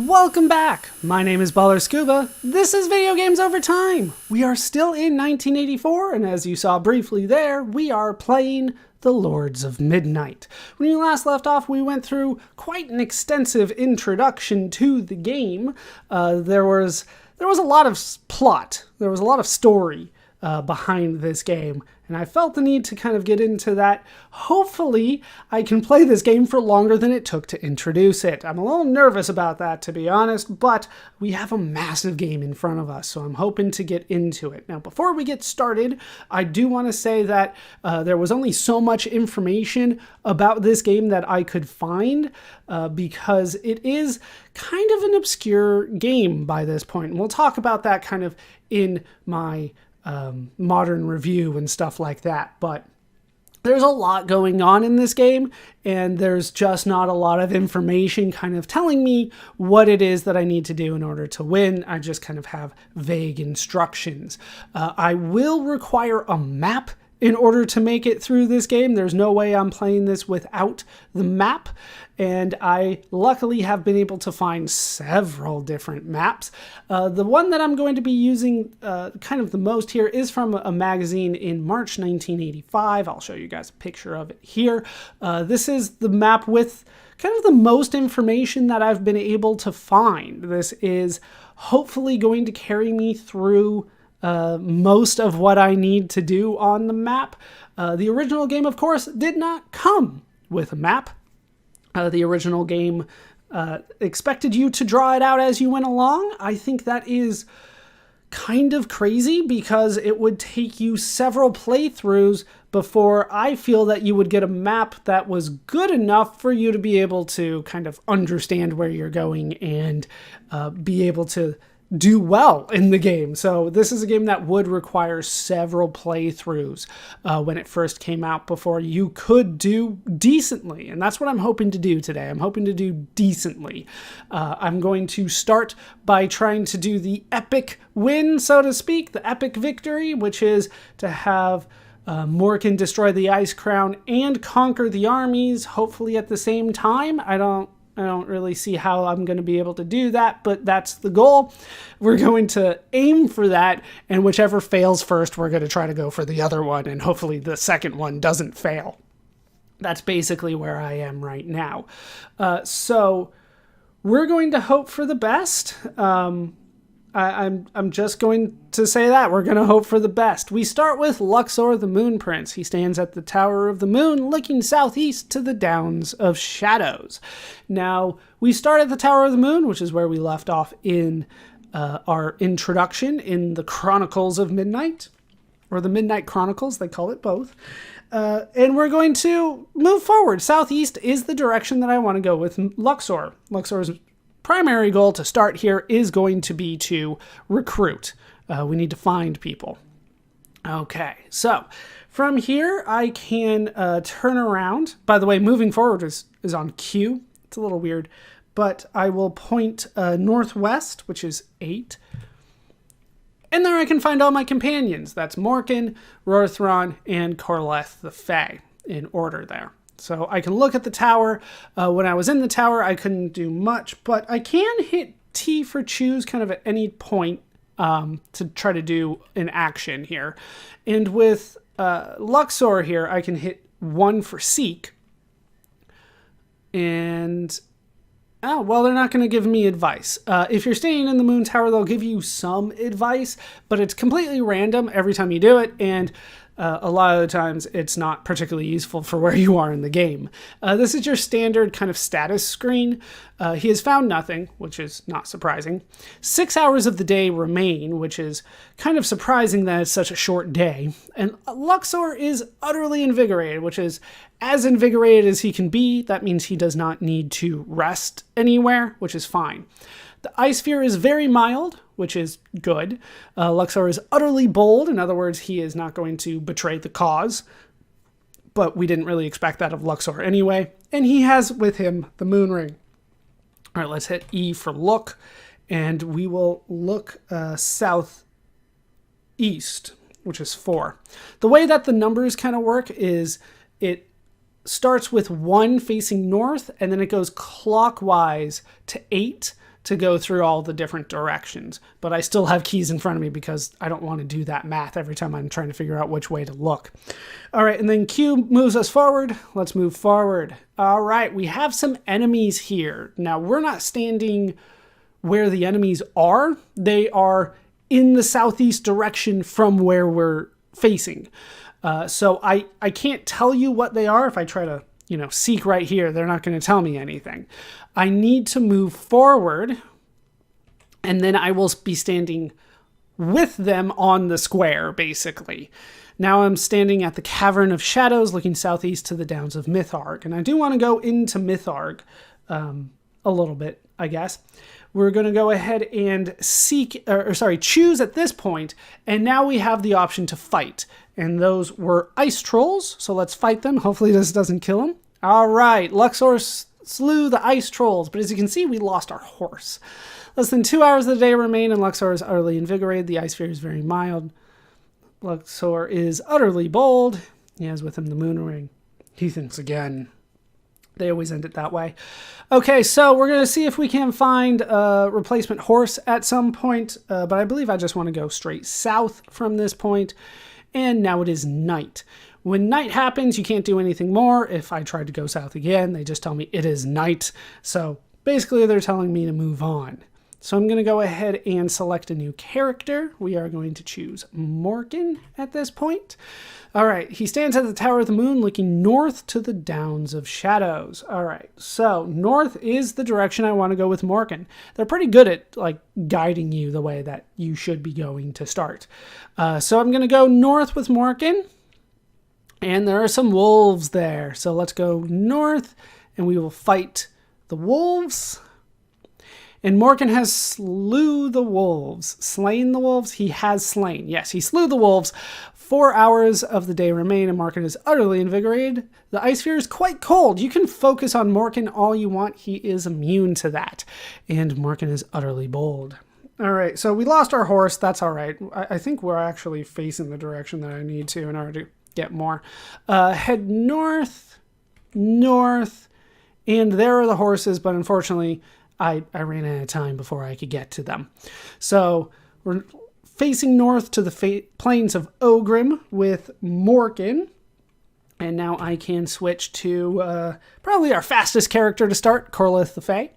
Welcome back! My name is ballerscuba. This is Video Games Over Time. We are still in 1984, and as you saw briefly there, we are playing The Lords of Midnight. When we last left off, we went through quite an extensive introduction to the game. There was a lot of plot. There was a lot of story behind this game, and I felt the need to kind of get into that. Hopefully, I can play this game for longer than it took to introduce it. I'm a little nervous about that, to be honest, but we have a massive game in front of us, so I'm hoping to get into it. Now, before we get started, I do want to say that there was only so much information about this game that I could find because it is kind of an obscure game by this point, and we'll talk about that kind of in my modern review and stuff like that. But there's a lot going on in this game, and there's just not a lot of information kind of telling me what it is that I need to do in order to win. I just kind of have vague instructions. I will require a map in order to make it through this game. There's no way I'm playing this without the map, and I luckily have been able to find several different maps. The one that I'm going to be using kind of the most here is from a magazine in March 1985. I'll show you guys a picture of it here. This is the map with kind of the most information that I've been able to find. This is hopefully going to carry me through most of what I need to do on the map. The original game, of course, did not come with a map. The original game expected you to draw it out as you went along. I think that is kind of crazy because it would take you several playthroughs before I feel that you would get a map that was good enough for you to be able to kind of understand where you're going and be able to do well in the game. So this is a game that would require several playthroughs when it first came out before you could do decently. And that's what I'm hoping to do today. I'm hoping to do decently. I'm going to start by trying to do the epic win, so to speak, the epic victory, which is to have Morkan destroy the Ice Crown and conquer the armies, hopefully at the same time. I don't really see how I'm going to be able to do that, but that's the goal. We're going to aim for that, and whichever fails first, we're going to try to go for the other one, and hopefully the second one doesn't fail. That's basically where I am right now. So we're going to hope for the best. I'm just going to say that. We're going to hope for the best. We start with Luxor, the Moon Prince. He stands at the Tower of the Moon, looking southeast to the Downs of Shadows. Now, we start at the Tower of the Moon, which is where we left off in our introduction in the Chronicles of Midnight, or the Midnight Chronicles, they call it both. And we're going to move forward. Southeast is the direction that I want to go with Luxor. Luxor's primary goal to start here is going to be to recruit. We need to find people. Okay, so from here I can turn around. By the way, moving forward is on Q. It's a little weird, but I will point northwest, which is 8. And there I can find all my companions. That's Morkan, Rorthron, and Corleth the Fae in order there. So I can look at the tower. When I was in the tower, I couldn't do much, but I can hit T for choose kind of at any point to try to do an action here. And with Luxor here, I can hit 1 for seek. And, oh, well, they're not going to give me advice. If you're staying in the Moon Tower, they'll give you some advice, but it's completely random every time you do it, and a lot of the times it's not particularly useful for where you are in the game. This is your standard kind of status screen. He has found nothing, which is not surprising. 6 hours of the day remain, which is kind of surprising that it's such a short day. And Luxor is utterly invigorated, which is as invigorated as he can be. That means he does not need to rest anywhere, which is fine. The ice sphere is very mild, which is good. Luxor is utterly bold. In other words, he is not going to betray the cause. But we didn't really expect that of Luxor anyway. And he has with him the moon ring. All right, let's hit E for look. And we will look southeast, which is 4. The way that the numbers kind of work is it starts with 1 facing north, and then it goes clockwise to 8 to go through all the different directions. But I still have keys in front of me because I don't want to do that math every time I'm trying to figure out which way to look. All right, and then Q moves us forward. Let's move forward. All right, we have some enemies here. Now, we're not standing where the enemies are. They are in the southeast direction from where we're facing. So I can't tell you what they are. If I try to, seek right here, they're not going to tell me anything. I need to move forward, and then I will be standing with them on the square, basically. Now I'm standing at the Cavern of Shadows, looking southeast to the Downs of Mytharg. And I do want to go into Mytharg a little bit, I guess. We're going to go ahead and choose at this point, and now we have the option to fight. And those were ice trolls, so let's fight them. Hopefully this doesn't kill them. All right, Luxor slew the ice trolls, but as you can see, we lost our horse. Less than 2 hours of the day remain, and Luxor is utterly invigorated. The ice sphere is very mild. Luxor is utterly bold. He has with him the moon ring. He thinks again. They always end it that way. Okay, so we're going to see if we can find a replacement horse at some point, but I believe I just want to go straight south from this point, and now it is night. When night happens, you can't do anything more. If I tried to go south again, they just tell me it is night. So basically, they're telling me to move on. So I'm going to go ahead and select a new character. We are going to choose Morgan at this point. All right, he stands at the Tower of the Moon looking north to the Downs of Shadows. All right, so north is the direction I want to go with Morgan. They're pretty good at guiding you the way that you should be going to start. So I'm going to go north with Morgan. And there are some wolves there. So let's go north and we will fight the wolves. And Morgan has slew the wolves. Slain the wolves? He has slain. Yes, he slew the wolves. 4 hours of the day remain and Morgan is utterly invigorated. The ice sphere is quite cold. You can focus on Morgan all you want. He is immune to that. And Morgan is utterly bold. All right, so we lost our horse. That's all right. I think we're actually facing the direction that I need to in order to get more. Head north, and there are the horses, but unfortunately, I ran out of time before I could get to them. So we're facing north to the plains of Ogrim with Morgan, and now I can switch to probably our fastest character to start, Corlith the Fae.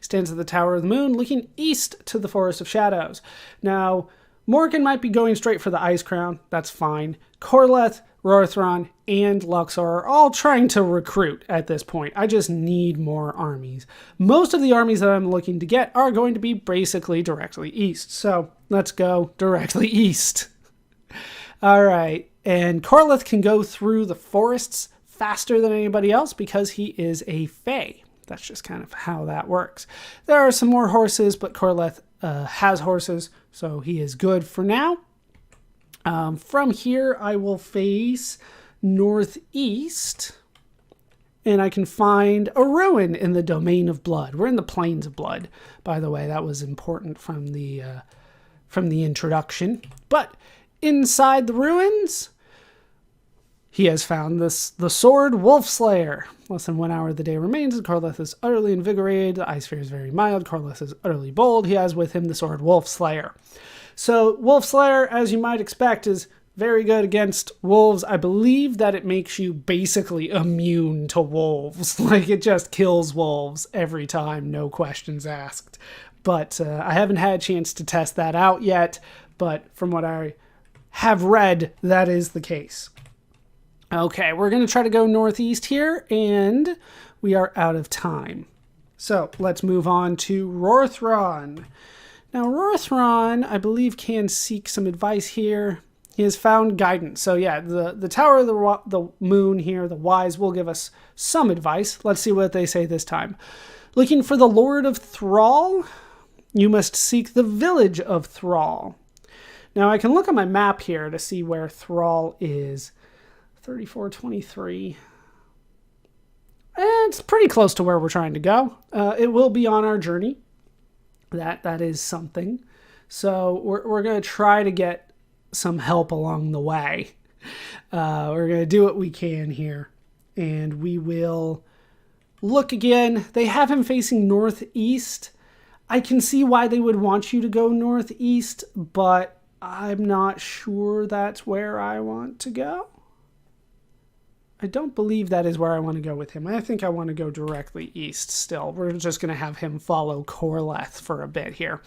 Stands at the Tower of the Moon, looking east to the Forest of Shadows. Now, Morgan might be going straight for the Ice Crown. That's fine. Corleth, Rorthron, and Luxor are all trying to recruit at this point. I just need more armies. Most of the armies that I'm looking to get are going to be basically directly east. So let's go directly east. All right. And Corleth can go through the forests faster than anybody else because he is a Fae. That's just kind of how that works. There are some more horses, but Corleth has horses, so he is good for now. From here, I will face northeast, and I can find a ruin in the Domain of Blood. We're in the Plains of Blood, by the way. That was important from the introduction. But inside the ruins, he has found the sword Wolfslayer. Less than 1 hour of the day remains, and Corleth is utterly invigorated. The ice sphere is very mild. Corleth is utterly bold. He has with him the sword Wolfslayer. So Wolfslayer, as you might expect, is very good against wolves. I believe that it makes you basically immune to wolves. It just kills wolves every time, no questions asked. But I haven't had a chance to test that out yet. But from what I have read, that is the case. Okay, we're going to try to go northeast here, and we are out of time. So let's move on to Rorthron. Now, Rorthron, I believe, can seek some advice here. He has found guidance. So yeah, the Tower of the Moon here, the Wise, will give us some advice. Let's see what they say this time. Looking for the Lord of Thrall? You must seek the village of Thrall. Now, I can look on my map here to see where Thrall is. 3423. It's pretty close to where we're trying to go. It will be on our journey. That is something. So we're going to try to get some help along the way. We're going to do what we can here. And we will look again. They have him facing northeast. I can see why they would want you to go northeast, but I'm not sure that's where I want to go. I don't believe that is where I want to go with him. I think I want to go directly east still. We're just going to have him follow Corleth for a bit here.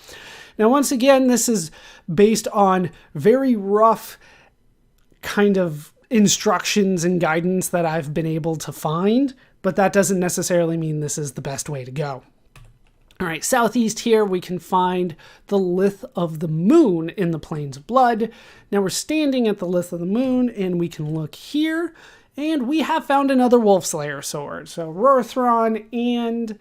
Now, once again, this is based on very rough kind of instructions and guidance that I've been able to find, but that doesn't necessarily mean this is the best way to go. All right, southeast here, we can find the Lith of the Moon in the Plains of Blood. Now we're standing at the Lith of the Moon, and we can look here, and we have found another Wolf Slayer sword. So Rorthron and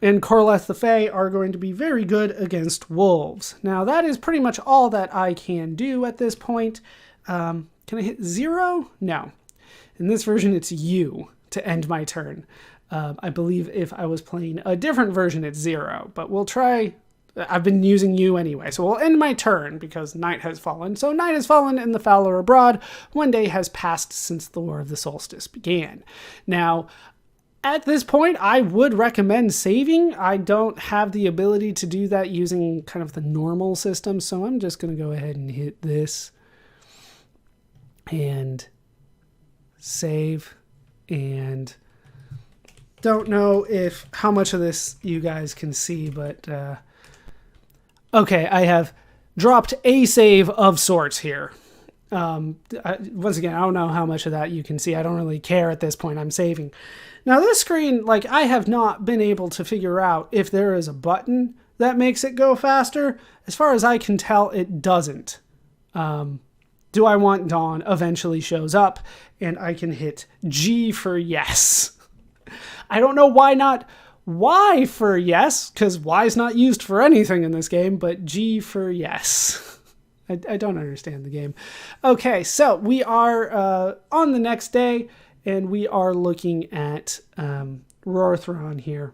Corleth the Fae are going to be very good against wolves. Now that is pretty much all that I can do at this point. Can I hit 0? No. In this version, it's U to end my turn. I believe if I was playing a different version, it's 0. But we'll try... I've been using U anyway, so we'll end my turn because night has fallen. So night has fallen and the Fowler abroad. 1 day has passed since the War of the Solstice began. Now, at this point, I would recommend saving. I don't have the ability to do that using kind of the normal system, so I'm just going to go ahead and hit this and save. And don't know how much of this you guys can see, but okay, I have dropped a save of sorts here. Once again, I don't know how much of that you can see. I don't really care at this point. I'm saving. Now this screen, like, I have not been able to figure out if there is a button that makes it go faster. As far as I can tell, it doesn't. Do I Want Dawn eventually shows up, and I can hit G for yes. I don't know why not Y for yes, because Y is not used for anything in this game, but G for yes. I don't understand the game. Okay, so we are on the next day, and we are looking at Rorthron here.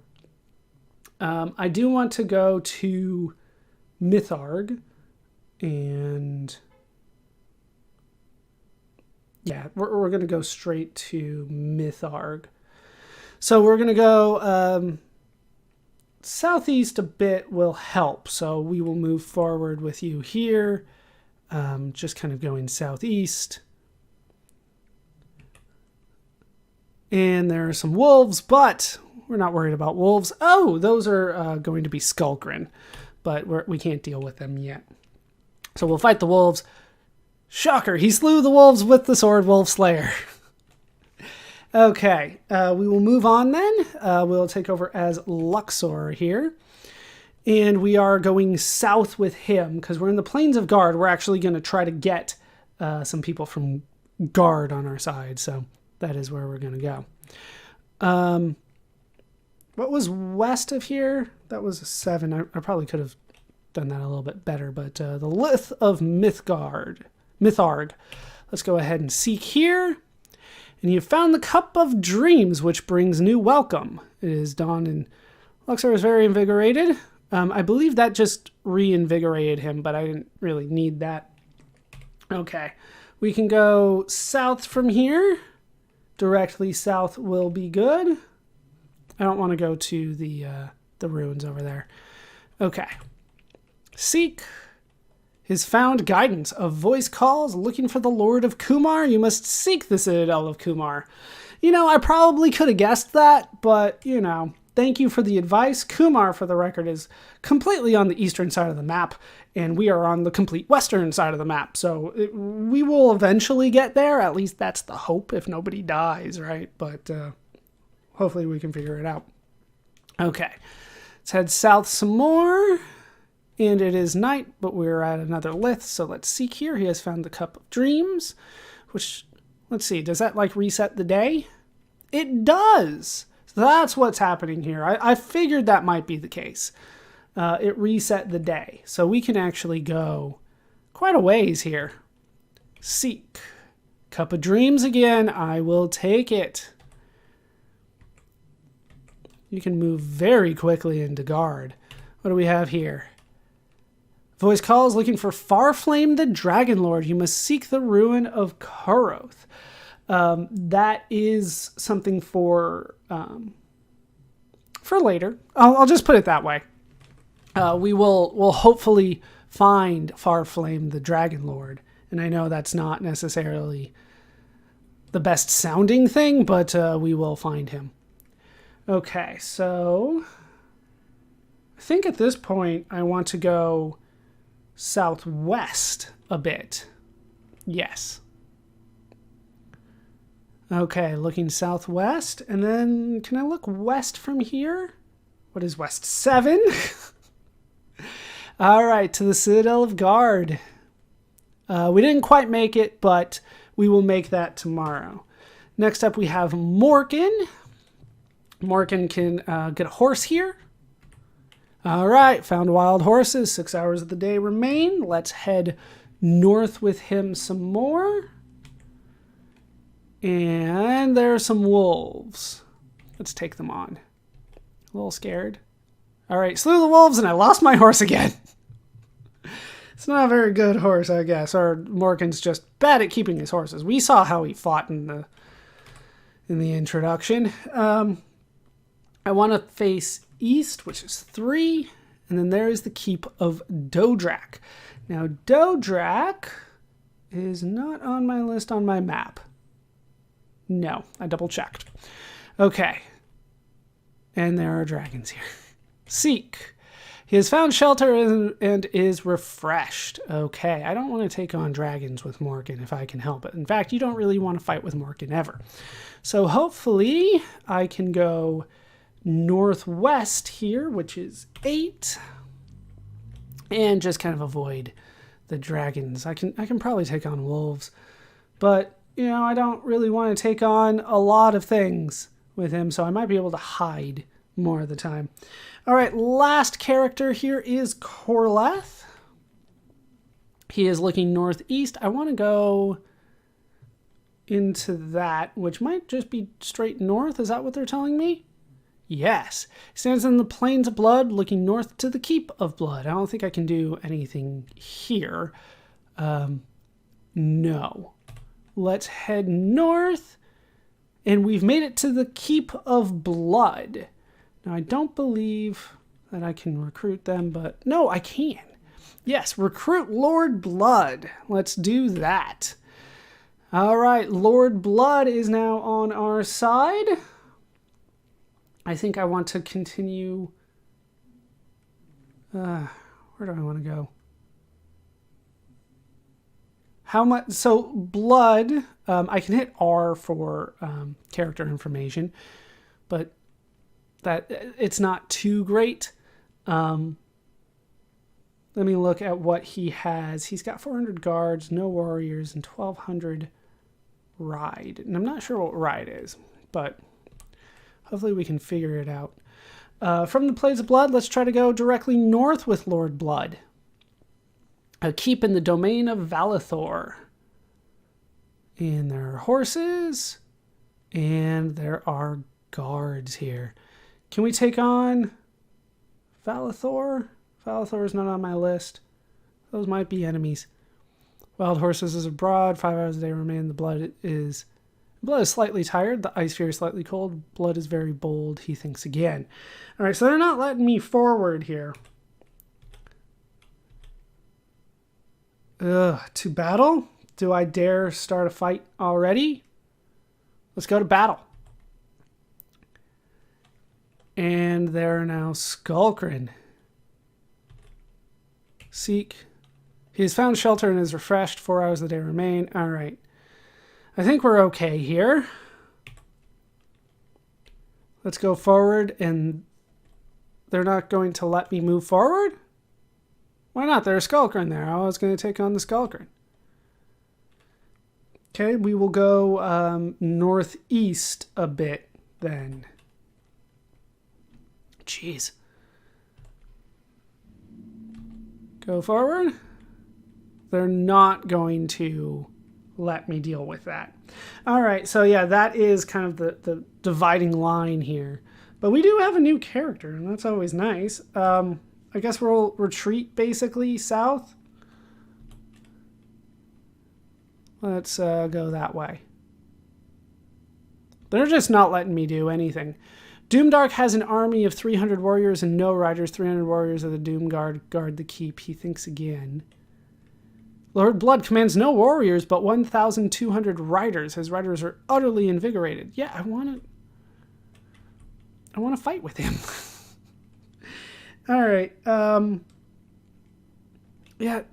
I do want to go to Mytharg, and yeah, we're going to go straight to Mytharg. So we're going to go southeast a bit will help. So we will move forward with you here. Just kind of going southeast. And there are some wolves, but we're not worried about wolves. Oh, those are going to be Skulkrin, but we can't deal with them yet. So we'll fight the wolves. Shocker, he slew the wolves with the sword Wolf Slayer. Okay, we will move on then. We'll take over as Luxor here. And we are going south with him because we're in the Plains of Guard. We're actually going to try to get some people from Guard on our side. So that is where we're going to go. What was west of here? That was a 7. I probably could have done that a little bit better. But the Lith of Mytharg. Let's go ahead and seek here. And you found the Cup of Dreams, which brings new welcome. It is dawn, and Luxor is very invigorated. I believe that just reinvigorated him, but I didn't really need that. Okay, we can go south from here. Directly south will be good. I don't want to go to the ruins over there. Okay. Seek his found guidance. A voice calls, looking for the Lord of Kumar. You must seek the Citadel of Kumar. You know, I probably could have guessed that, but, you know, thank you for the advice. Kumar, for the record, is completely on the eastern side of the map, and we are on the complete western side of the map. So we will eventually get there. At least that's the hope, if nobody dies, right? But hopefully we can figure it out. Okay, let's head south some more. And it is night, but we're at another Lith, so let's seek here. He has found the Cup of Dreams, which, let's see, does that, like, reset the day? It does! So that's what's happening here. I figured that might be the case. It reset the day, so we can actually go quite a ways here. Seek. Cup of Dreams again. I will take it. You can move very quickly into Guard. What do we have here? Voice calls, looking for Farflame the Dragon Lord. You must seek the ruin of Karoth. That is something for for later. I'll just put it that way. We'll hopefully find Farflame the Dragon Lord. And I know that's not necessarily the best sounding thing, but we will find him. Okay, so I think at this point I want to go southwest a bit. Yes. Okay, looking southwest, and then can I look west from here? What is west? 7? All right, to the Citadel of Guard. We didn't quite make it, but we will make that tomorrow. Next up, we have Morgan. Morgan can get a horse here. All right, found wild horses. 6 hours of the day remain. Let's head north with him some more. And there are some wolves. Let's take them on. A little scared. All right, slew the wolves, and I lost my horse again. It's not a very good horse, I guess. Or Morgan's just bad at keeping his horses. We saw how he fought in the introduction. I want to face east, which is 3. And then there is the Keep of Dodrak. Now, Dodrak is not on my list on my map. No, I double checked. Okay. And there are dragons here. Seek. He has found shelter and is refreshed. Okay, I don't want to take on dragons with Morgan if I can help it. In fact, you don't really want to fight with Morgan ever. So hopefully I can go northwest here, which is 8. And just kind of avoid the dragons. I can probably take on wolves. But, you know, I don't really want to take on a lot of things with him, so I might be able to hide more of the time. All right, last character here is Corleth. He is looking northeast. I want to go into that, which might just be straight north. Is that what they're telling me? Yes. He stands in the Plains of Blood, looking north to the Keep of Blood. I don't think I can do anything here. No. Let's head north, and we've made it to the Keep of Blood. Now, I don't believe that I can recruit them, but no, I can. Yes, recruit Lord Blood. Let's do that. All right, Lord Blood is now on our side. I think I want to continue. Where do I want to go? How much? So Blood, I can hit R for character information, but that it's not too great. Let me look at what he has. He's got 400 guards, no warriors, and 1,200 ride. And I'm not sure what ride is, but hopefully we can figure it out. From the Plains of Blood, let's try to go directly north with Lord Blood. Keep in the domain of Valathor. And there are horses, and there are guards here. Can we take on Valathor? Valathor is not on my list. Those might be enemies. Wild horses is abroad. 5 hours a day remain. The blood is slightly tired. The ice sphere is slightly cold. Blood is very bold. He thinks again. All right, so they're not letting me forward here. To battle? Do I dare start a fight already? Let's go to battle. And they're now Skullgrin. Seek. He has found shelter and is refreshed. 4 hours of the day remain. All right. I think we're okay here. Let's go forward, and they're not going to let me move forward? Why not? There's a Skullgrin there. I was going to take on the Skullgrin. Okay, we will go northeast a bit then. Jeez. Go forward. They're not going to let me deal with that. All right, so yeah, that is kind of the dividing line here. But we do have a new character, and that's always nice. I guess we'll retreat basically south. Let's go that way. They're just not letting me do anything. Doomdark has an army of 300 warriors and no riders. 300 warriors of the Doom Guard guard the keep. He thinks again. Lord Blood commands no warriors, but 1,200 riders. His riders are utterly invigorated. Yeah, I want to fight with him. All right. Yeah.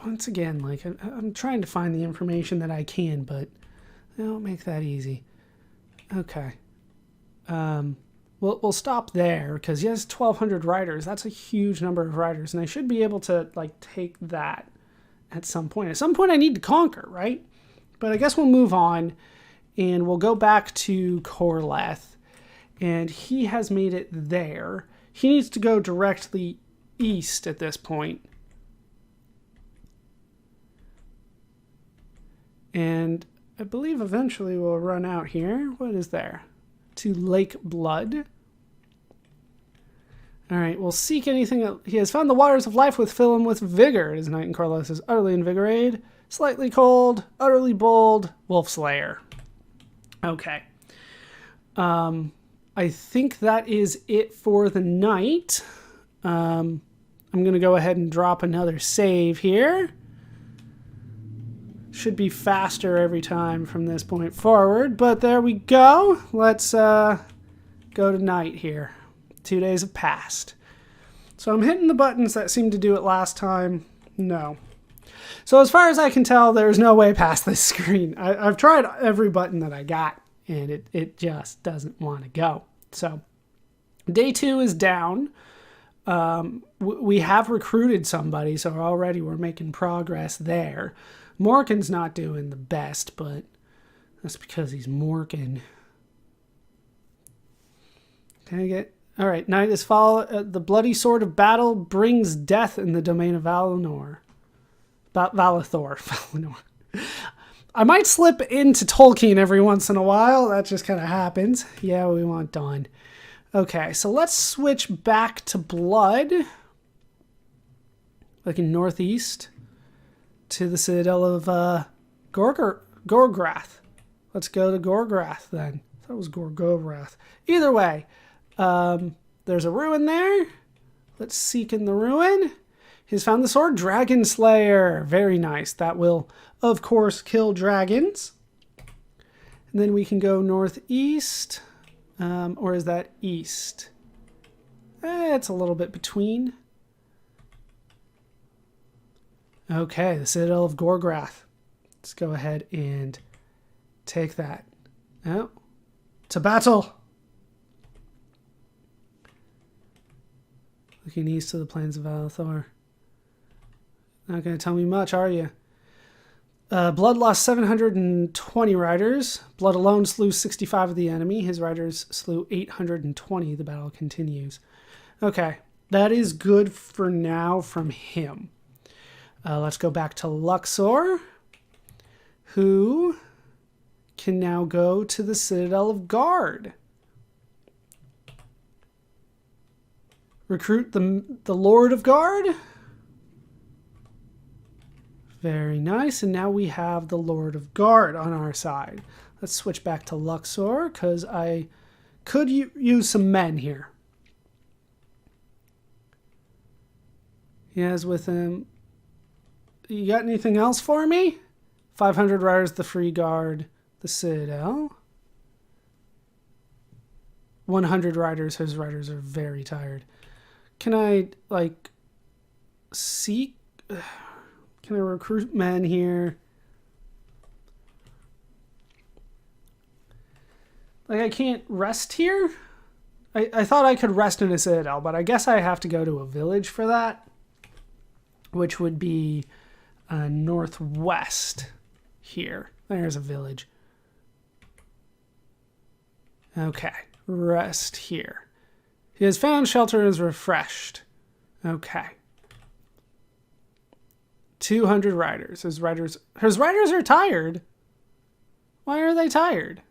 Once again, like I'm trying to find the information that I can, but they don't make that easy. Okay. We'll stop there because he has 1,200 riders. That's a huge number of riders, and I should be able to like take that at some point. At some point, I need to conquer, right? But I guess we'll move on, and we'll go back to Corleth, and he has made it there. He needs to go directly east at this point. And I believe eventually we'll run out here. What is there? To Lake Blood. All right, we'll seek anything. He has found the waters of life with fill him with vigor. His knight in Corleth is utterly invigorated, slightly cold, utterly bold, wolf slayer. Okay. I think that is it for the night. I'm going to go ahead and drop another save here. Should be faster every time from this point forward, but there we go. Let's go to night here. 2 days have passed. So I'm hitting the buttons that seemed to do it last time. No. So as far as I can tell, there's no way past this screen. I've tried every button that I got, and it just doesn't want to go. So day 2 is down. We have recruited somebody, so already we're making progress there. Morkan's not doing the best, but that's because he's Morkan. Can I get... All right, night is fall. The bloody sword of battle brings death in the domain of Valinor. Valathor. Valinor. I might slip into Tolkien every once in a while. That just kind of happens. Yeah, we want Dawn. Okay, so let's switch back to Blood. Looking northeast to the citadel of Gorgrath. Let's go to Gorgrath then. I thought it was Gorgorath. Either way, there's a ruin there. Let's seek in the ruin. He's found the sword, Dragon Slayer. Very nice. That will, of course, kill dragons. And then we can go northeast. Or is that east? It's a little bit between. Okay, the citadel of Gorgrath. Let's go ahead and take that. Oh, to battle. Looking east to the plains of Valathor. Not going to tell me much, are you? Blood lost 720 riders. Blood alone slew 65 of the enemy. His riders slew 820. The battle continues. Okay, that is good for now from him. Let's go back to Luxor, who can now go to the Citadel of Guard. Recruit the Lord of Guard. Very nice. And now we have the Lord of Guard on our side. Let's switch back to Luxor because I could use some men here. He has with him... You got anything else for me? 500 riders, the Free Guard, the Citadel. 100 riders. His riders are very tired. Can I, like, seek... Can I recruit men here? Like, I can't rest here? I thought I could rest in a citadel, but I guess I have to go to a village for that, which would be northwest here. There's a village. Okay, rest here. He has found shelter and is refreshed. Okay. 200 riders. His riders are tired. Why are they tired?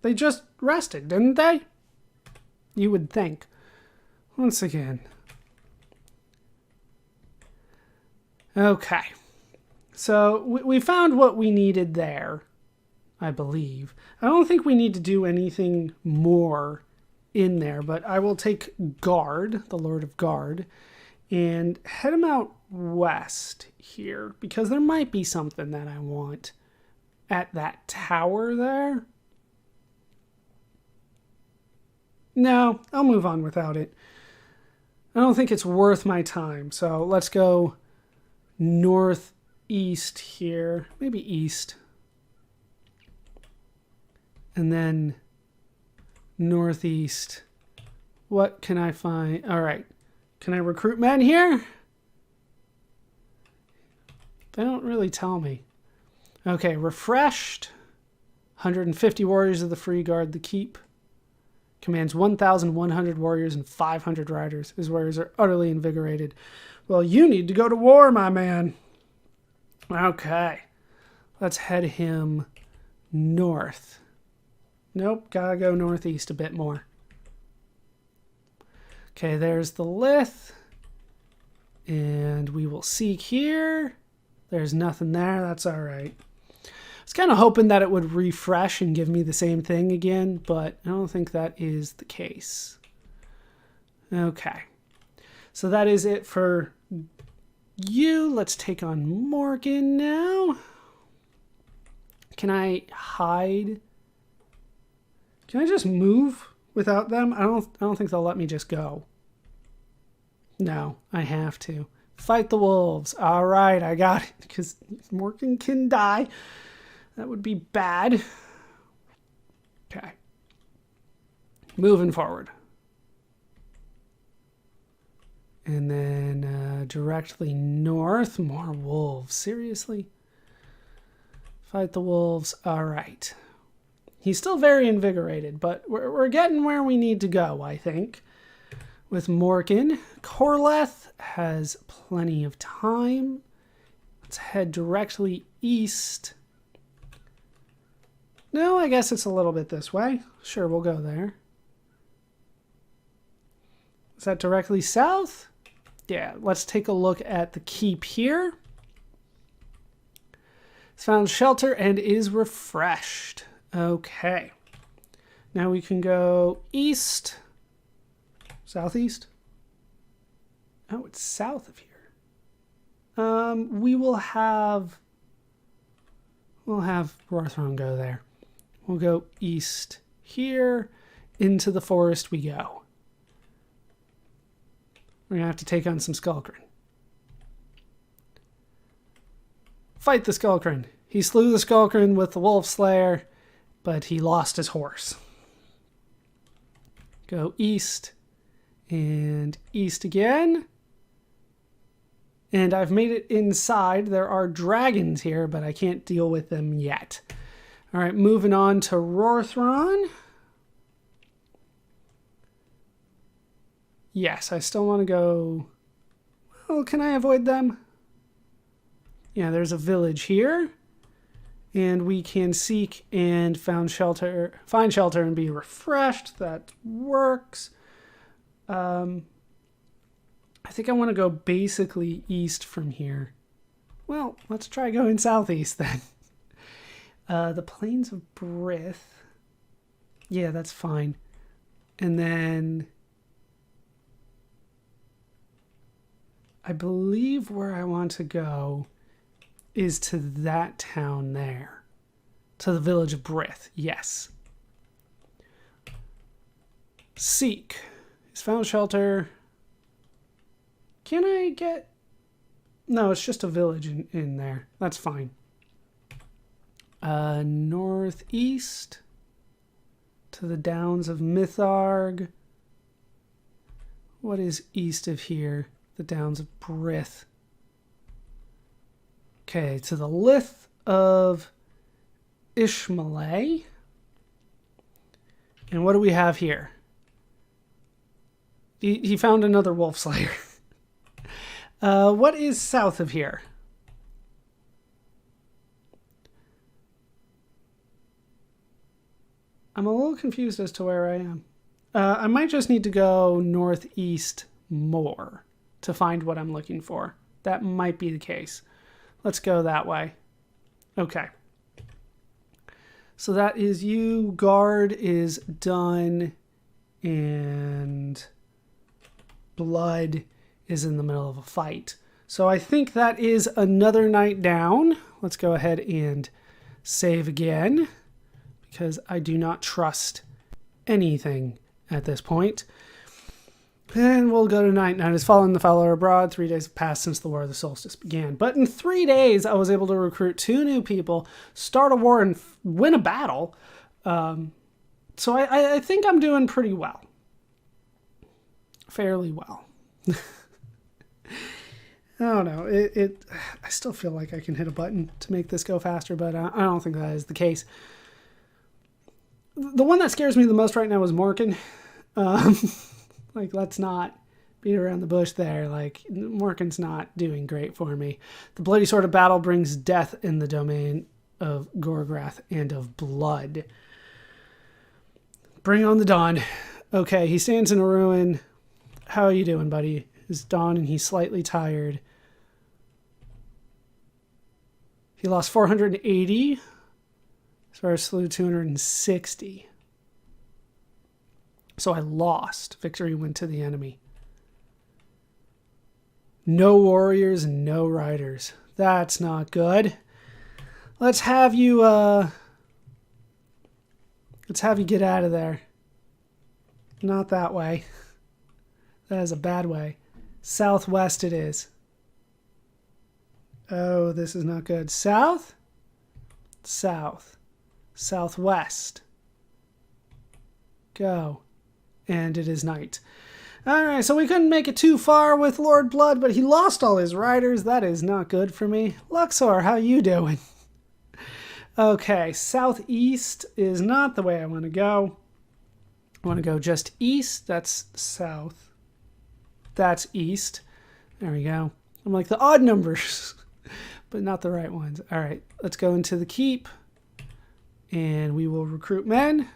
They just rested, didn't they? You would think. Once again. Okay. So we found what we needed there, I believe. I don't think we need to do anything more in there, but I will take Guard, the Lord of Guard, and head him out west here, because there might be something that I want at that tower there. No, I'll move on without it. I don't think it's worth my time, so let's go northeast here, maybe east, and then northeast. What can I find? All right. Can I recruit men here? They don't really tell me. Okay, refreshed. 150 warriors of the Free Guard, the Keep. Commands 1,100 warriors and 500 riders. His warriors are utterly invigorated. Well, you need to go to war, my man. Okay. Let's head him north. Nope, gotta go northeast a bit more. Okay, there's the Lith. And we will seek here. There's nothing there. That's all right. I was kind of hoping that it would refresh and give me the same thing again, but I don't think that is the case. Okay. So that is it for you. Let's take on Morgan now. Can I hide? Can I just move without them? I don't think they'll let me just go. No, I have to. Fight the wolves. All right, I got it. Because Morgan can die. That would be bad. Okay. Moving forward. And then directly north, more wolves. Seriously? Fight the wolves. All right. He's still very invigorated, but we're getting where we need to go, I think. With Morgan. Corleth has plenty of time. Let's head directly east. No, I guess it's a little bit this way. Sure, we'll go there. Is that directly south? Yeah, let's take a look at the keep here. It's found shelter and is refreshed. Okay. Now we can go east. Southeast? Oh, it's south of here. We'll have Rorthron go there. We'll go east here. Into the forest we go. We're going to have to take on some Skullgrin. Fight the Skullgrin. He slew the Skullgrin with the Wolf Slayer, but he lost his horse. Go east. And east again. And I've made it inside. There are dragons here, but I can't deal with them yet. All right, moving on to Rorthron. Yes, I still want to go... Well, can I avoid them? Yeah, there's a village here. And we can seek and find shelter and be refreshed. That works. I think I want to go basically east from here. Well, let's try going southeast then. The Plains of Brith. Yeah, that's fine. And then I believe where I want to go is to that town there. To the village of Brith, yes. Seek. He's found shelter. Can I get... No, it's just a village in there. That's fine. Northeast to the Downs of Mitharg. What is east of here? The Downs of Brith. Okay, to the Lith of Ishmael. And what do we have here? He found another Wolf Slayer. What is south of here? I'm a little confused as to where I am. I might just need to go northeast more to find what I'm looking for. That might be the case. Let's go that way. Okay. So that is you. Guard is done. and Blood is in the middle of a fight. So I think that is another night down. Let's go ahead and save again, because I do not trust anything at this point. And we'll go to night. Night has fallen, the foul are abroad. 3 days have passed since the War of the Solstice began. But in 3 days, I was able to recruit 2 new people, start a war, and win a battle. So I think I'm doing pretty well. Fairly well. I don't know. I still feel like I can hit a button to make this go faster, but I don't think that is the case. The one that scares me the most right now is Morkan. Like, let's not beat around the bush there. Like, Morkan's not doing great for me. The bloody sword of battle brings death in the domain of Gorgrath and of blood. Bring on the dawn. Okay, he stands in a ruin. How are you doing, buddy? It's dawn and he's slightly tired. He lost 480. So I slew 260. So I lost. Victory went to the enemy. No warriors and no riders. That's not good. Let's have you get out of there. Not that way. That is a bad way. Southwest it is. Oh, this is not good. South? South. Southwest. Go. And it is night. Alright, so we couldn't make it too far with Lord Blood, but he lost all his riders. That is not good for me. Luxor, how you doing? Okay, southeast is not the way I want to go. I want to go just east. That's south. That's east. There we go. I'm like the odd numbers, but not the right ones. All right, let's go into the keep, and we will recruit men.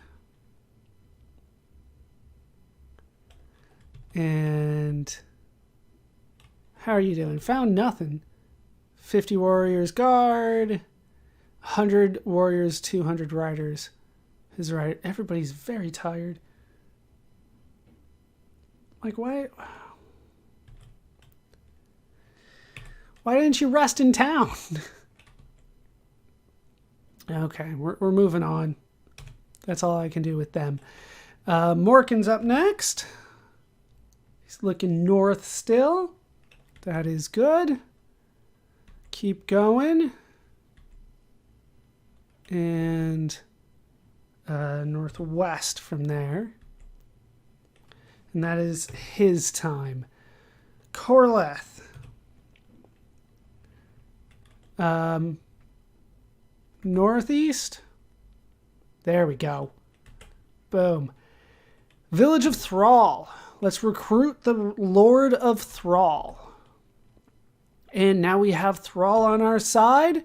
And how are you doing? Found nothing. 50 warriors guard, 100 warriors, 200 riders. His right. Everybody's very tired. Like, why didn't you rest in town? Okay, we're moving on. That's all I can do with them. Morkan's up next. He's looking north still. That is good. Keep going. And northwest from there. And that is his time. Corleth. Northeast. There we go. Boom. Village of Thrall. Let's recruit the Lord of Thrall. And now we have Thrall on our side.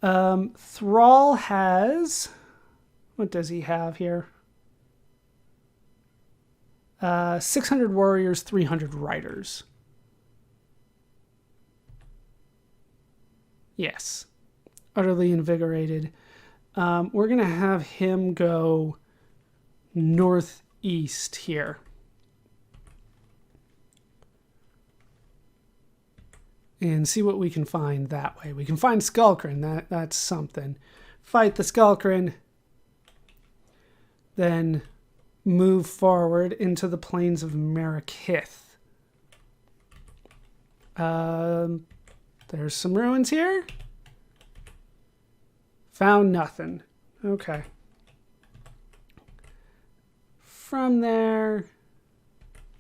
Thrall has... What does he have here? 600 warriors, 300 riders. Yes. Utterly invigorated. We're going to have him go northeast here. And see what we can find that way. We can find Skullcrin. That's something. Fight the Skullcrin. Then move forward into the plains of Marrakith. There's some ruins here. Found nothing. Okay. From there,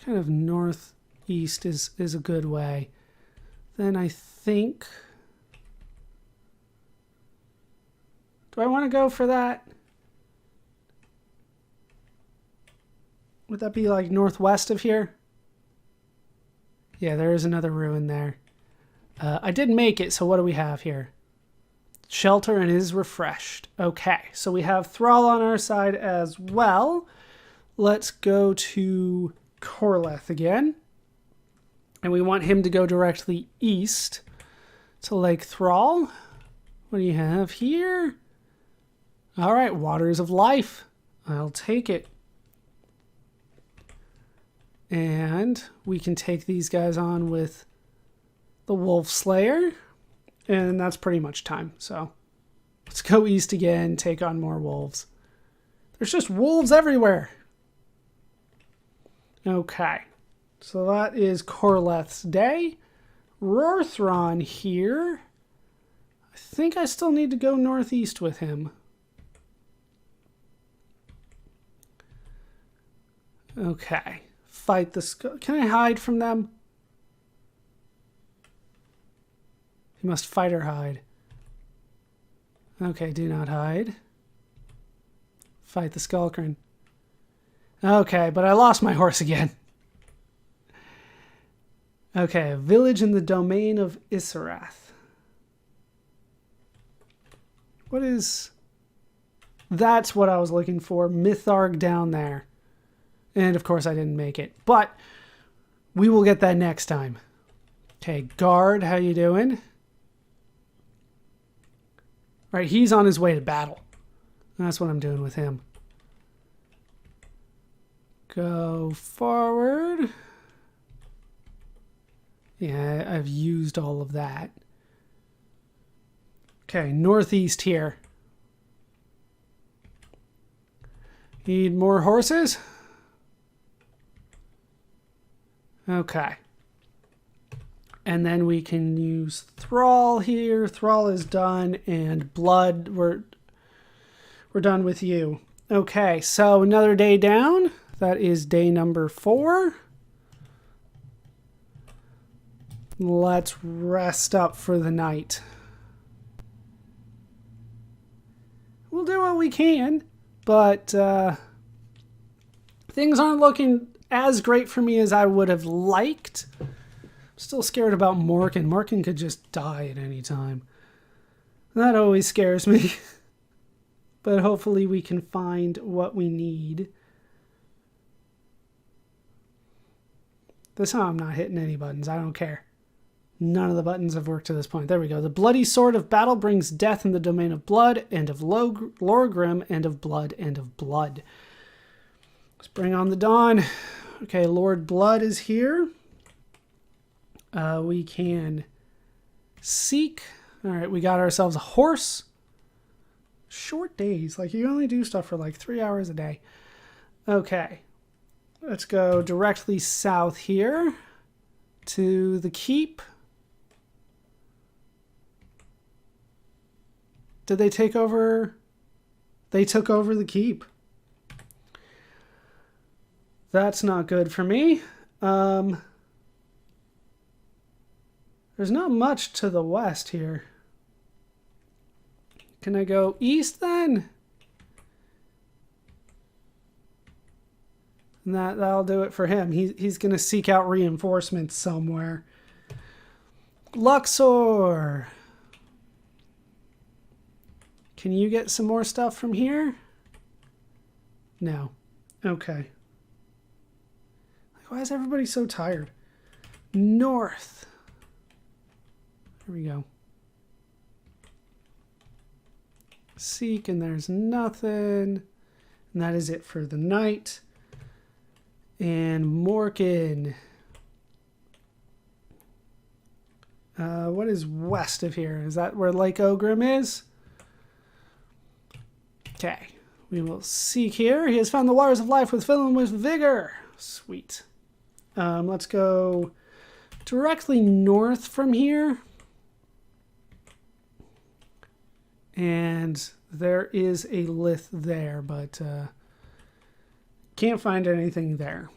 kind of northeast is a good way. Then I think... Do I want to go for that? Would that be like northwest of here? Yeah, there is another ruin there. I did make it, so what do we have here? Shelter and is refreshed. Okay, so we have Thrall on our side as well. Let's go to Corleth again. And we want him to go directly east to Lake Thrall. What do you have here? All right, Waters of Life. I'll take it. And we can take these guys on with the Wolf Slayer. And that's pretty much time. So let's go east again, take on more wolves. There's just wolves everywhere. Okay. So that is Corleth's day. Rorthron here. I think I still need to go northeast with him. Okay. Fight the... Can I hide from them? You must fight or hide. Okay, do not hide. Fight the Skullcran. Okay, but I lost my horse again. Okay, a village in the domain of Isarath. What is... That's what I was looking for. Mytharg down there. And of course I didn't make it. But we will get that next time. Okay, guard, how you doing? Right, he's on his way to battle. That's what I'm doing with him. Go forward. Yeah, I've used all of that. Okay, northeast here. Need more horses? Okay. And then we can use Thrall here. Thrall is done, and Blood, we're done with you. Okay, so another day down. That is day number 4. Let's rest up for the night. We'll do what we can, but things aren't looking as great for me as I would have liked. I'm still scared about Morkan. Morkan could just die at any time. That always scares me. But hopefully we can find what we need. This time I'm not hitting any buttons. I don't care. None of the buttons have worked to this point. There we go. The bloody sword of battle brings death in the domain of blood, and of Lorgrim, and of blood, and of blood. Let's bring on the dawn. Okay, Lord Blood is here. We can seek. All right, we got ourselves a horse. Short days. Like, you only do stuff for like 3 hours a day. Okay. Let's go directly south here to the keep. Did they take over? They took over the keep. That's not good for me. There's not much to the west here. Can I go east then? And that'll do it for him. He's going to seek out reinforcements somewhere. Luxor. Can you get some more stuff from here? No. Okay. Why is everybody so tired? North. There we go. Seek, and there's nothing. And that is it for the night. And Morkan. What is west of here? Is that where Lake Ogrim is? Okay. We will seek here. He has found the waters of life with filling with vigor. Sweet. Let's go directly north from here. And there is a lith there, but can't find anything there.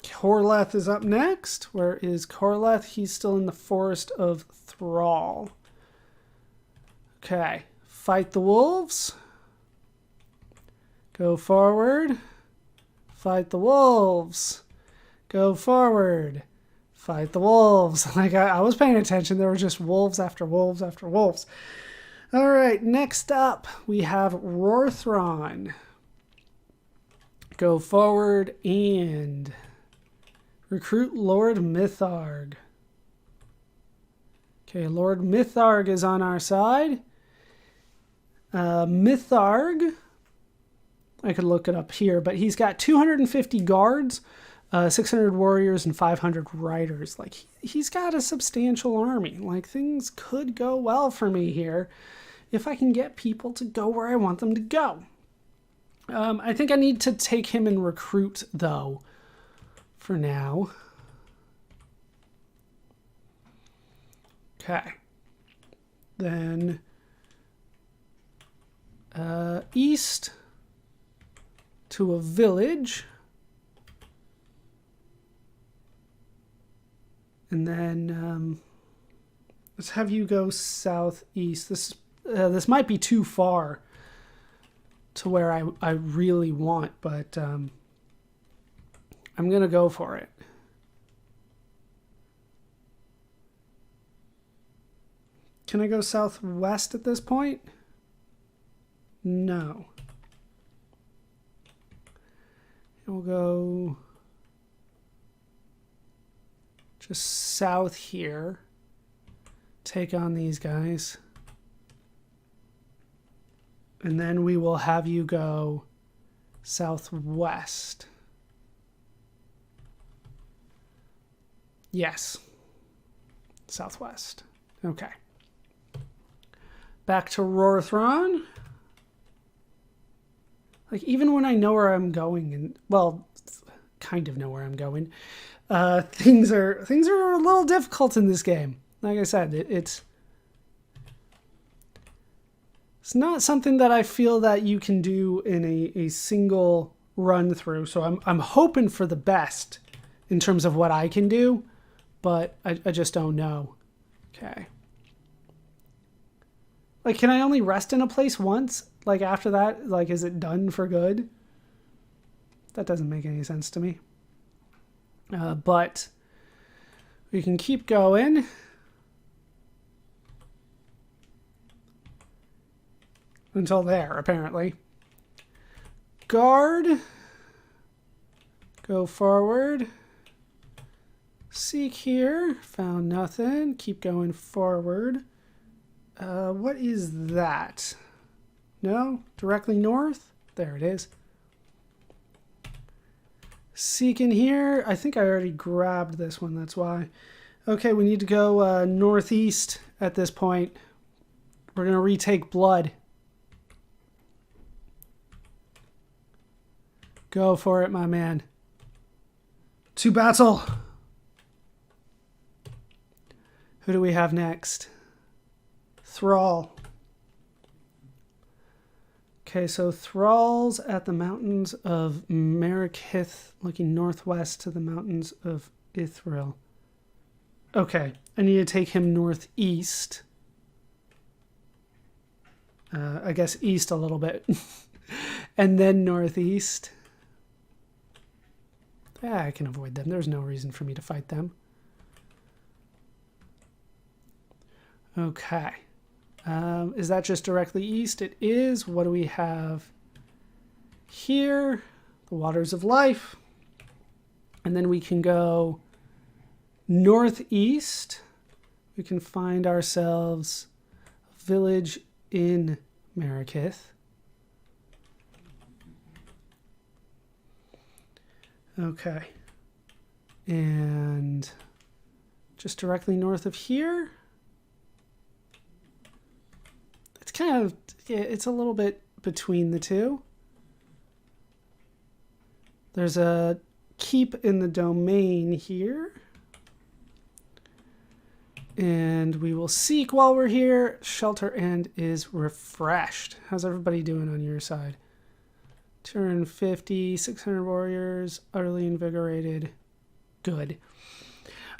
Corleth is up next. Where is Corleth? He's still in the Forest of Thrall. Okay. Fight the wolves. Go forward. Fight the wolves. Go forward. Fight the wolves. Like, I was paying attention. There were just wolves after wolves after wolves. All right, next up, we have Rorthron. Go forward and recruit Lord Mytharg. Okay, Lord Mytharg is on our side. Mytharg, I could look it up here, but he's got 250 guards, 600 warriors and 500 riders. Like, he's got a substantial army. Like, things could go well for me here if I can get people to go where I want them to go. I think I need to take him and recruit, though, for now. Okay. Then east to a village. And then let's have you go southeast. This might be too far to where I really want, but I'm going to go for it. Can I go southwest at this point? No. We'll go just south here. Take on these guys. And then we will have you go southwest. Yes. Southwest. Okay. Back to Rorthron. Like, even when I know where I'm going, and, well, kind of know where I'm going, things are a little difficult in this game. Like I said, it's not something that I feel that you can do in a single run through. So I'm hoping for the best in terms of what I can do, but I just don't know. Okay. Like, can I only rest in a place once? Like, after that, like, is it done for good? That doesn't make any sense to me. But we can keep going. Until there, apparently. Guard. Go forward. Seek here. Found nothing. Keep going forward. What is that? No? Directly north? There it is. Seek in here. I think I already grabbed this one, that's why. Okay, we need to go northeast at this point. We're going to retake Blood. Go for it, my man. To battle! Who do we have next? Thrall. Okay, so Thrall's at the mountains of Marikith, looking northwest to the mountains of Ithril. Okay, I need to take him northeast. I guess east a little bit. And then northeast. Yeah, I can avoid them. There's no reason for me to fight them. Okay. Is that just directly east? It is. What do we have here? The Waters of Life. And then we can go northeast. We can find ourselves a village in Marikith. Okay. And just directly north of here. It's kind of, it's a little bit between the two. There's a keep in the domain here. And we will seek while we're here. Shelter and is refreshed. How's everybody doing on your side? Turn 50, 600 warriors, utterly invigorated. Good.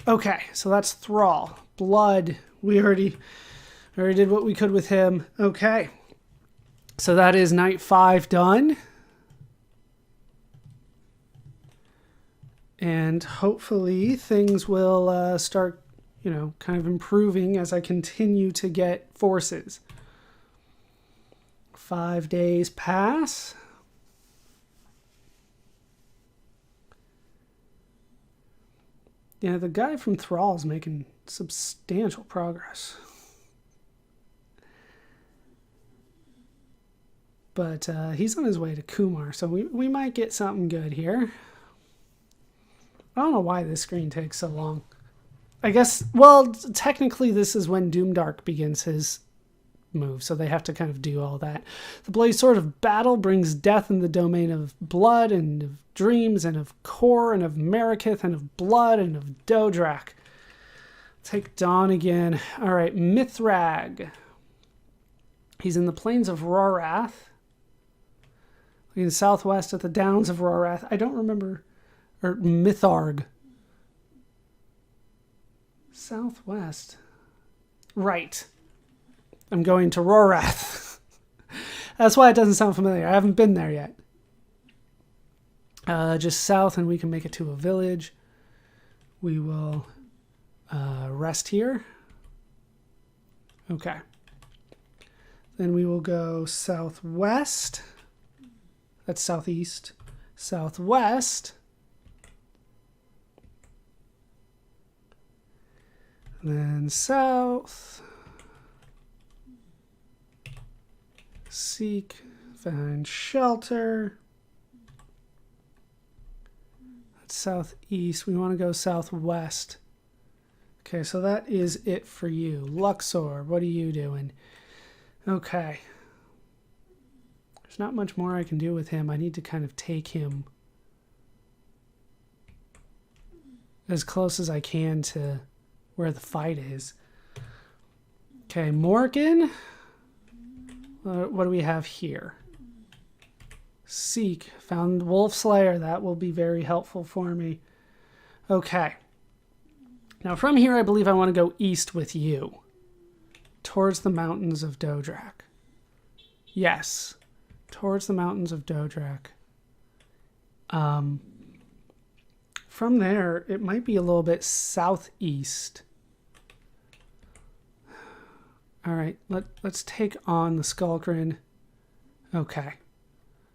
Okay, so that's Thrall. Blood. We already did what we could with him. Okay. So that is night 5 done. And hopefully things will start, you know, kind of improving as I continue to get forces. 5 days pass. Yeah, the guy from Thrall is making substantial progress. But he's on his way to Kumar, so we might get something good here. I don't know why this screen takes so long. I guess, well, technically this is when Doomdark begins his move, so they have to kind of do all that. The Blade Sword of Battle brings death in the domain of blood and of dreams and of core and of Marikith and of blood and of Dodrak. Take Dawn again. All right, Mithrag. He's in the plains of Rorath. In the southwest at the downs of Rorath. I don't remember. Or Mitharg. Southwest. Right. I'm going to Rorath. That's why it doesn't sound familiar. I haven't been there yet. Just south, and we can make it to a village. We will rest here. Okay. Then we will go southwest. That's southeast. Southwest. And then south. Seek. Find shelter. That's southeast. We want to go southwest. Okay, so that is it for you. Luxor, what are you doing? Okay. There's not much more I can do with him. I need to kind of take him as close as I can to where the fight is. Okay, Morgan. What do we have here? Seek. Found Wolf Slayer. That will be very helpful for me. Okay. Now from here, I believe I want to go east with you. Towards the mountains of Dodrak. Yes. Towards the mountains of Dodrak. From there, it might be a little bit southeast. All right, let's take on the Skullgrin. Okay.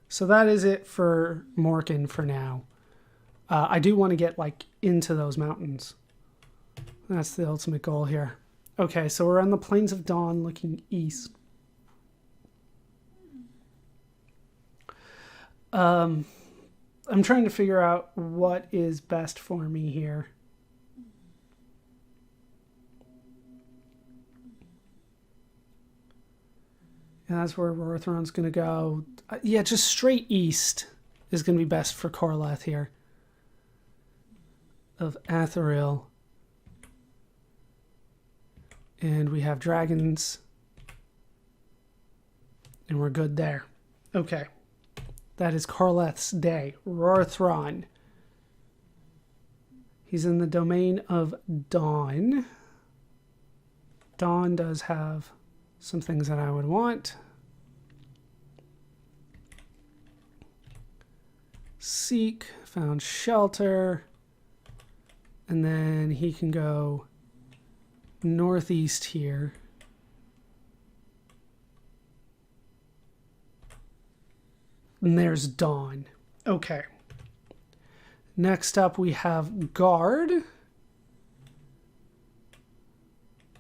So that is it for Morkin for now. I do want to get like into those mountains. That's the ultimate goal here. Okay, so we're on the Plains of Dawn looking east. I'm trying to figure out what is best for me here. And that's where Rorthron's going to go. Yeah, just straight east is going to be best for Korleth here. Of Athril. And we have dragons. And we're good there. Okay. That is Korleth's day. Rorthron. He's in the domain of Dawn. Dawn does have some things that I would want. Seek. Found shelter. And then he can go northeast here. And there's Dawn. Okay. Next up we have Guard.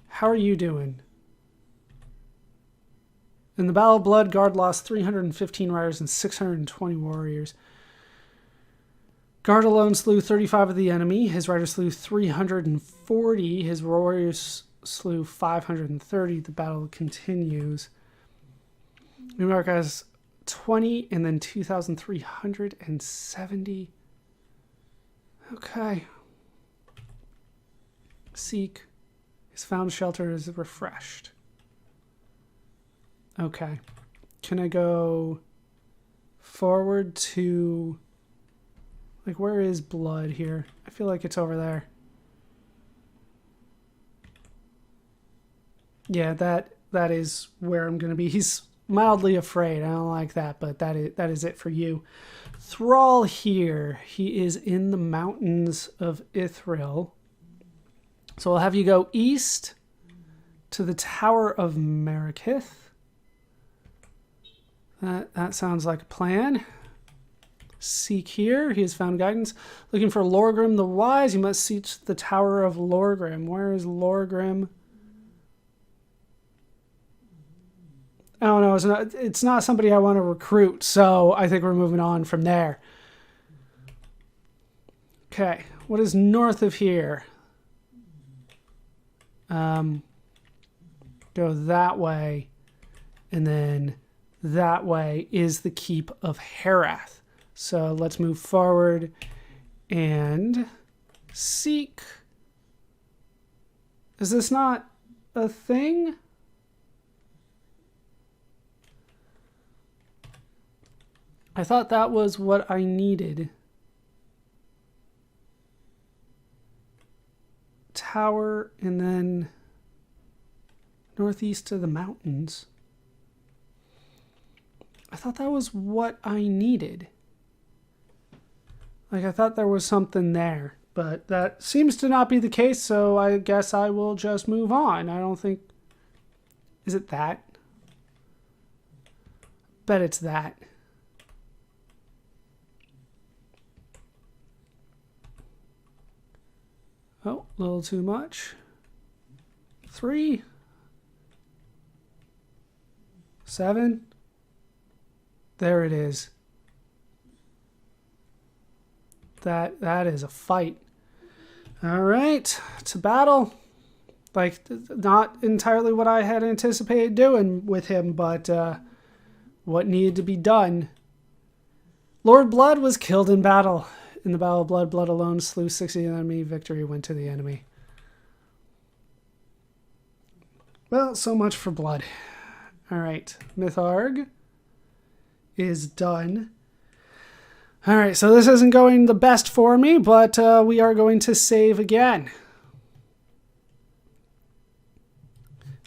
How are you doing? In the Battle of Blood, Guard lost 315 riders and 620 warriors. Guard alone slew 35 of the enemy. His riders slew 340. His warriors slew 530. The battle continues. Newmark has 20 and then 2,370. Okay. Seek. His found shelter is refreshed. Okay. Can I go forward to... Like, where is blood here? I feel like it's over there. Yeah, that is where I'm going to be. He's mildly afraid. I don't like that, but that is it for you. Thrall here. He is in the mountains of Ithril. So I'll have you go east to the Tower of Marikith. That sounds like a plan. Seek here. He has found guidance. Looking for Lorgrim the Wise. You must seek the Tower of Lorgrim. Where is Lorgrim? I don't know. It's not somebody I want to recruit, so I think we're moving on from there. Okay. What is north of here? Go that way. And then that way is the keep of Herath. So let's move forward and seek. Is this not a thing? I thought that was what I needed. Tower and then northeast of the mountains. I thought that was what I needed. Like, I thought there was something there, but that seems to not be the case, so I guess I will just move on. I don't think... Is it that? Bet it's that. Oh, a little too much. 3. 7. There it is. That is a fight. All right, to battle. Like, not entirely what I had anticipated doing with him, but what needed to be done. Lord Blood was killed in battle. In the Battle of Blood, Blood alone slew 60 enemy. Victory went to the enemy. Well, so much for Blood. All right, Mytharg is done. All right, so this isn't going the best for me, but we are going to save again.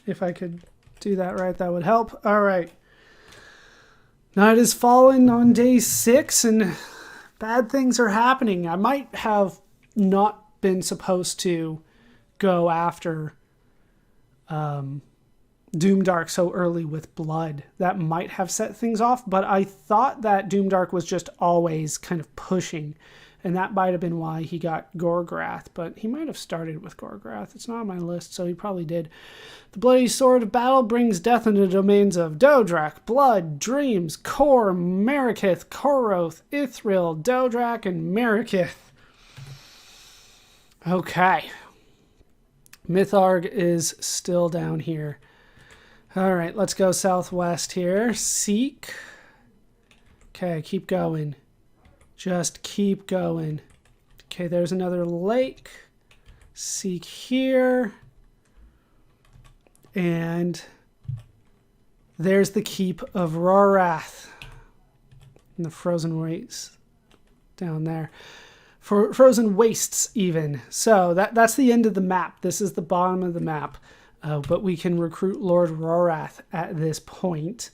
If I could do that right, that would help. All right. Night has fallen on day 6, and bad things are happening. I might have not been supposed to go after Doomdark so early with Blood. That might have set things off, but I thought that Doomdark was just always kind of pushing, and that might have been why he got Gorgrath, but he might have started with Gorgrath. It's not on my list, so he probably did. The Bloody Sword of Battle brings death into the domains of Dodrak, Blood, Dreams, Kor, Marikith, Koroth, Ithril, Dodrak, and Marikith. Okay. Mytharg is still down here. All right, let's go southwest here. Seek. Okay, keep going. Just keep going. Okay, there's another lake. Seek here. And there's the keep of Rarath. And the frozen wastes down there. For frozen wastes even. So that's the end of the map. This is the bottom of the map. But we can recruit Lord Rarath at this point.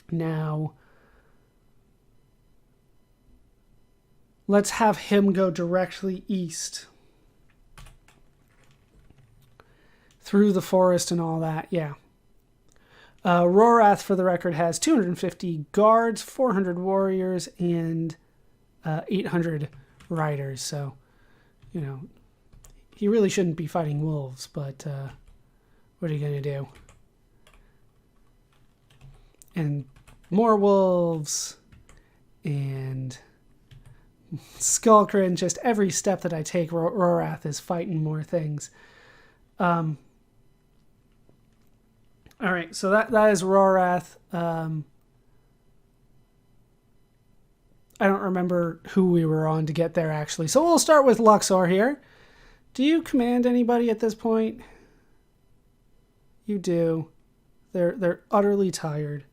Now, let's have him go directly east. Through the forest and all that, yeah. Rarath, for the record, has 250 guards, 400 warriors, and 800 riders. So, you know, he really shouldn't be fighting wolves, but what are you going to do? And more wolves, and Skullcrin. Just every step that I take, Rarath is fighting more things. All right, so that is Rarath. I don't remember who we were on to get there, actually. So we'll start with Luxor here. Do you command anybody at this point? You do. They're utterly tired.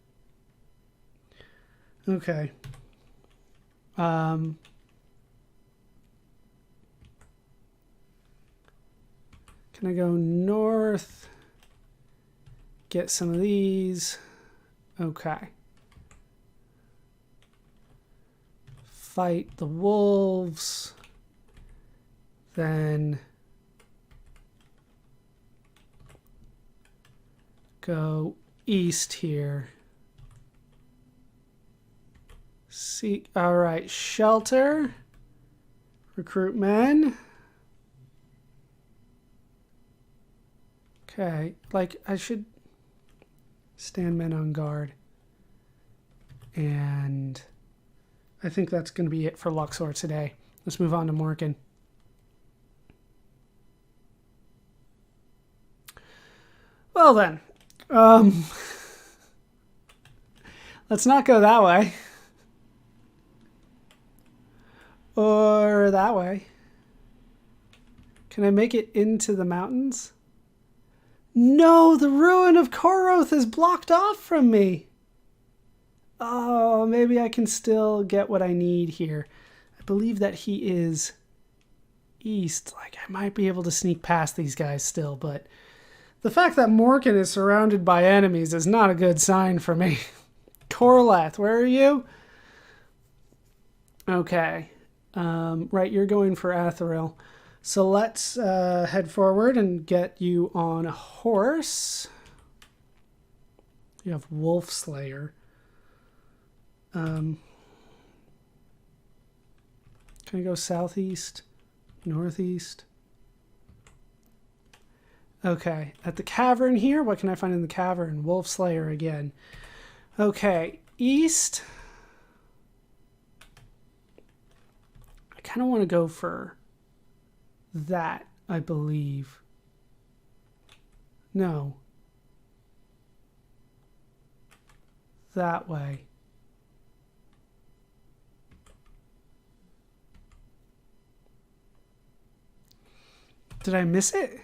Okay. Can I go north? Get some of these. Okay. Fight the wolves. Then go east here. Seek. All right. Shelter. Recruit men. Okay. Like, I should stand men on guard. And I think that's going to be it for Luxor today. Let's move on to Morkin. Well then, let's not go that way. Or that way. Can I make it into the mountains? No, the ruin of Koroth is blocked off from me. Oh, maybe I can still get what I need here. I believe that he is east. Like, I might be able to sneak past these guys still, but the fact that Morkin is surrounded by enemies is not a good sign for me. Korlath, where are you? Okay. Right, you're going for Athril. So let's head forward and get you on a horse. You have Wolf Slayer. Can I go southeast? Northeast? Okay, at the cavern here, what can I find in the cavern? Wolf Slayer again. Okay, east. I kind of want to go for that, I believe. No. That way. Did I miss it?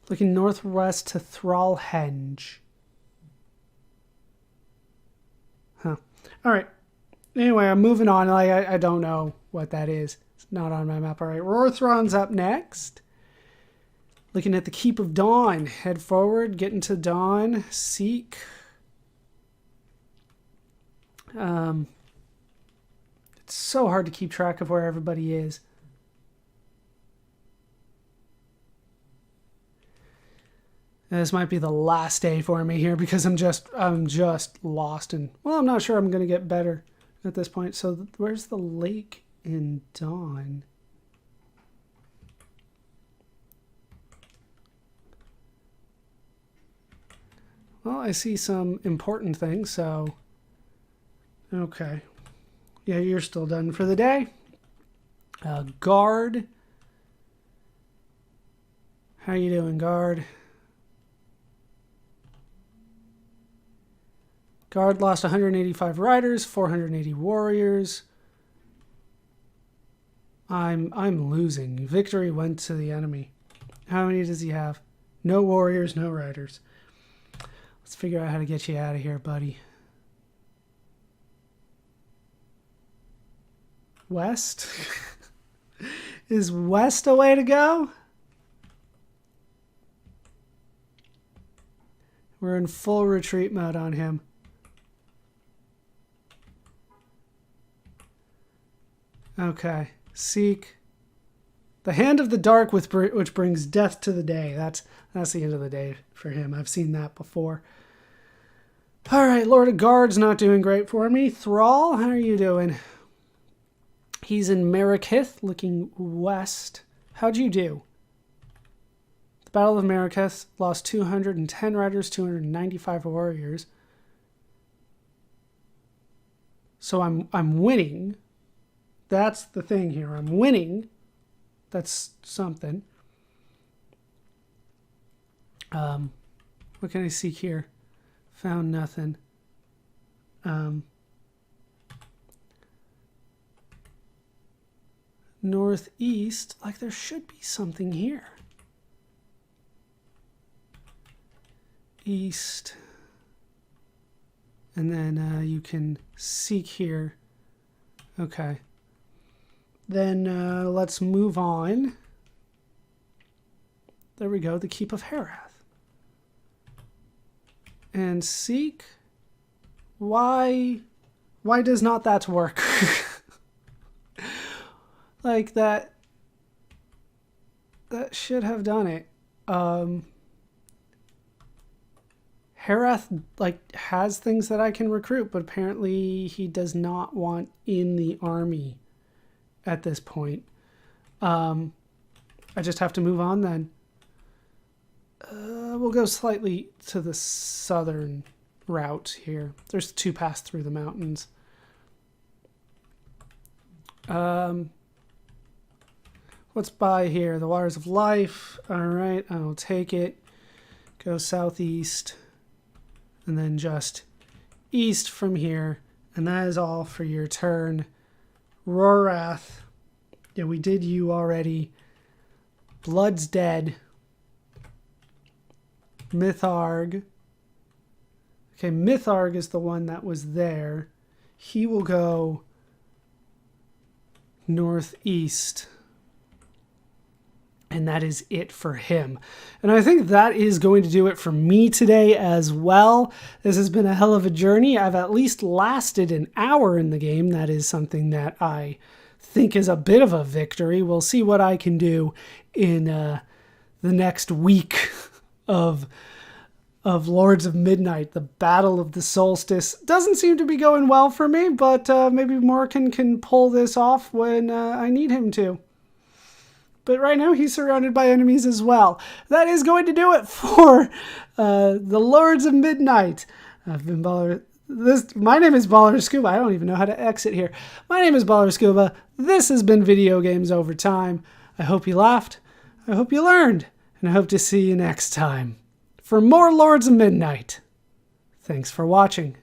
Looking northwest to Thrallhenge. Huh. Alright. Anyway, I'm moving on. I don't know what that is. It's not on my map. Alright, Rorthron's up next. Looking at the Keep of Dawn. Head forward, get into Dawn. Seek. It's so hard to keep track of where everybody is. This might be the last day for me here because I'm just lost, and well, I'm not sure I'm going to get better at this point. So where's the lake in Dawn? Well, I see some important things, so okay. Yeah, you're still done for the day. Guard. How you doing, Guard? Guard lost 185 riders, 480 warriors. I'm losing. Victory went to the enemy. How many does he have? No warriors, no riders. Let's figure out how to get you out of here, buddy. West? Is west a way to go? We're in full retreat mode on him. Okay. Seek. The Hand of the Dark, which brings death to the day. That's the end of the day for him. I've seen that before. All right, Lord of Guard's not doing great for me. Thrall, how are you doing? He's in Marikith, looking west. How'd you do? The Battle of Marikith lost 210 riders, 295 warriors. So I'm winning. That's the thing here. I'm winning. That's something. What can I seek here? Found nothing. Northeast, like there should be something here. East. And then you can seek here. Okay. Then let's move on. There we go, the Keep of Herath. And seek. Why does not that work? Like that should have done it. Herath like has things that I can recruit, but apparently he does not want in the army at this point. I just have to move on then. We'll go slightly to the southern route here. There's 2 paths through the mountains. What's by here? The Waters of Life. All right, I'll take it. Go southeast. And then just east from here. And that is all for your turn. Rorath. Yeah, we did you already. Blood's dead. Mytharg. Okay, Mytharg is the one that was there. He will go northeast. And that is it for him. And I think that is going to do it for me today as well. This has been a hell of a journey. I've at least lasted an hour in the game. That is something that I think is a bit of a victory. We'll see what I can do in the next week of Lords of Midnight. The Battle of the Solstice doesn't seem to be going well for me, but maybe Morkan can pull this off when I need him to. But right now he's surrounded by enemies as well. That is going to do it for the Lords of Midnight. I've been my name is ballerscuba. I don't even know how to exit here. My name is ballerscuba. This has been Video Games Over Time. I hope you laughed. I hope you learned. And I hope to see you next time for more Lords of Midnight. Thanks for watching.